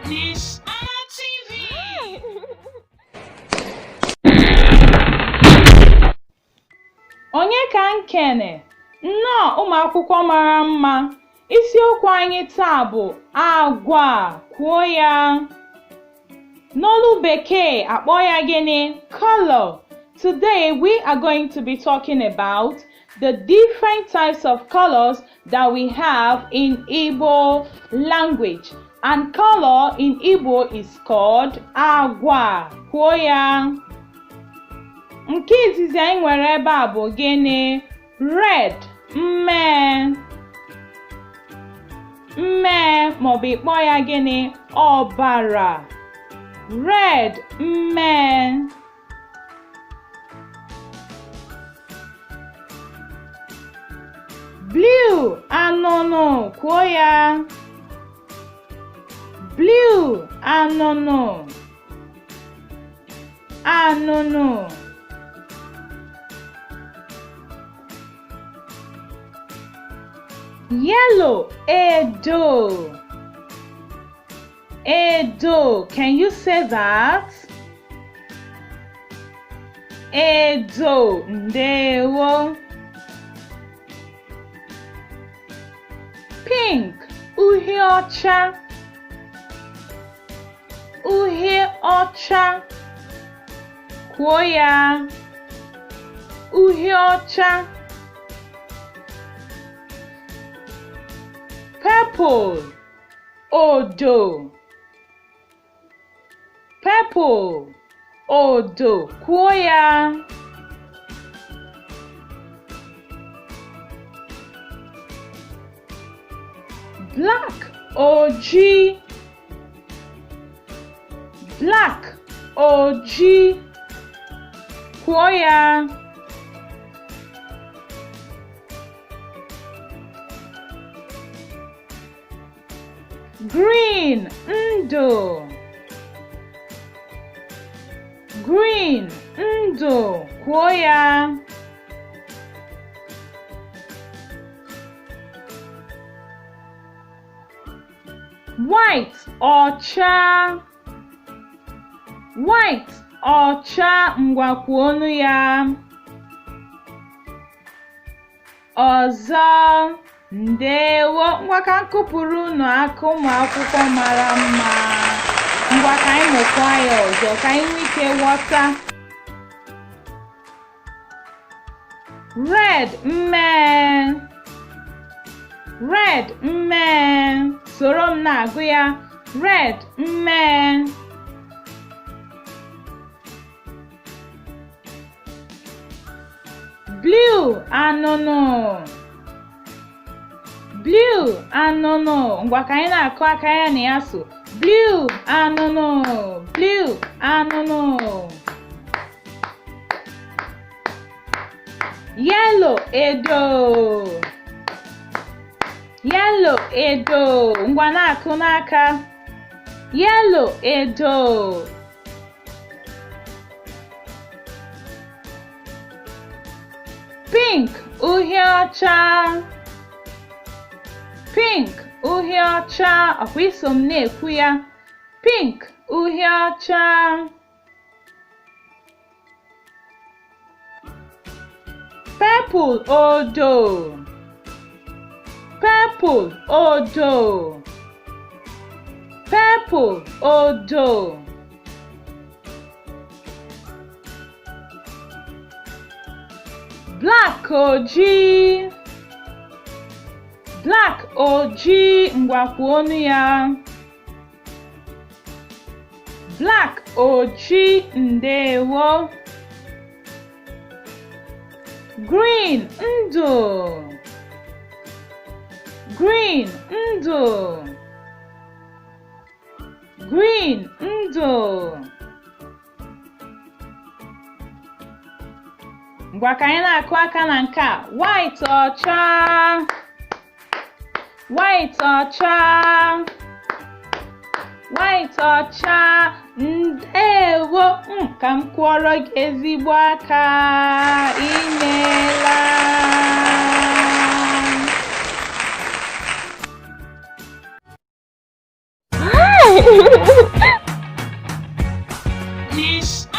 Ness-ana TV. Onye ka nkene? Nnọọ ụmụ akwụkwọ mara mma. Isiokwu anyị taa bụ agwa. Kwuo ya. N'olu Bekee akpọ ya gịnị? Color. Today we are going to be talking about the different types of colors that we have in Igbo language. And color in Igbo is called AGWA. Kwuo ya. Nke izizi anyị nwere ebe a bụ gịnị? Red, mmee. Mmee maọbụ ịkpọ ya gịnị? Ọbara. Red, mmee. Blue, anụnụ. Kwuo ya. Blue, anụnụ. Anụnụ. Yellow, edo. Edo. Can you say that? Edo. Ndewo. Pink, uhie ọcha. Uhie ọcha. Kwuo ya. Uhie ọcha. Purple, odo. Purple, odo. Kwuo ya. Black, oji. Black, oji. Kwuo ya. Green, ndụ. Green, ndụ. Kwuo ya. White, ọcha. White, ọcha. Ngwa kwuo ọnụ ya. Ọzọ. Ndewo. Ngwa ka nkụpụrụ unu aka ụmụ akwụkwọ mara mma. Ngwa ka anyị mụkwa ya ọzọ ka anyị nwee ike ghọta. Red, mmee. Red, mmee. Soro m na-agụ ya. Red, mmee. Blue, anụnụ. Blue, anụnụ. Ngwa ka anyị na-akụ aka ya na ya so. Blue, anụnụ. Blue, anụnụ. Yellow, edo. Yellow, edo. Ngwa na-akụ n'aka. Yellow, edo. Pink, uhie ọcha. Pink, uhie ọcha. Ọkwa iso m na-ekwu ya. Pink, uhie ọcha. Purple, odo. Purple, odo. Purple, odo. Black, oji. Black, oji. Ngwa kwuo ọnụ ya. Black, oji. Ndewo. Green, ndụ. Green, ndụ. Green, ndụ. Ngwa ka anyị na-akụ aka na nke a. White, ọcha. White, ọcha. White, ọcha. Ndewo. Ka m kụọrọ gị ezigbo aka. Imeela. Ness-ana